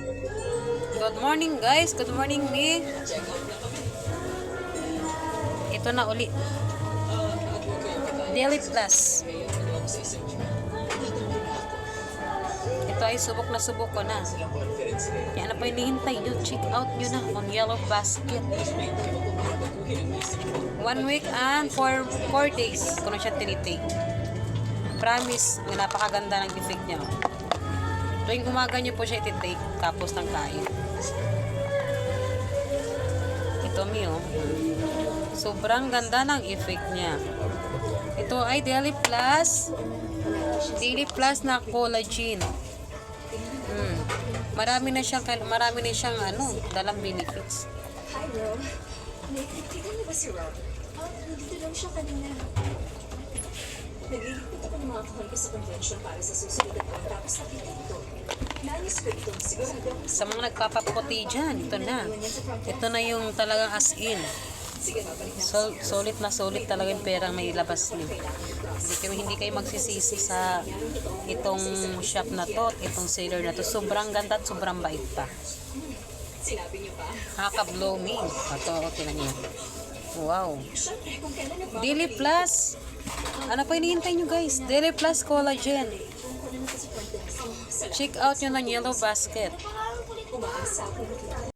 Good morning guys, good morning me. Ito na uli. Daily Plus. Ito ay subok na subok ko na. Yan na po hinihintay nyo. Check out nyo na on Yellow Basket. 1 week and 4 days ko na siya tinitake. Promise, napakaganda ng effect niya. Tuwing umaga nyo po siya ititake tapos ng kain. Ito Mio. Sobrang ganda ng effect niya. Ito ay Daily Plus. Daily Plus na collagen. Marami na siyang dalang benefits. Hi, Rob. Nakikita niyo ba si Rob? Nandito lang siya kanina. Naglilipot ako ng mga kahon ko sa convention para sa susunod na taon. Tapos nakita ito. Nais ko ito. Sigurado ako Sa mga nagpapaputi dyan, ito na. Ito na yung talagang as in. sige, babalik na. Solid talaga yung perang may labas niyo. Hindi kayo magsisisi sa itong shop na to, itong seller na to. Sobrang ganda at sobrang bait pa. Sinabi niyo pa? Nakaka-blooming. Ito, okay na niya. Wow. Siyempre, kung kailan na ba? Daily Plus. Ano pa hinihintay nyo guys? Daily Plus Collagen. Check out nyo ng Yellow Basket. Umaasa ako na kita.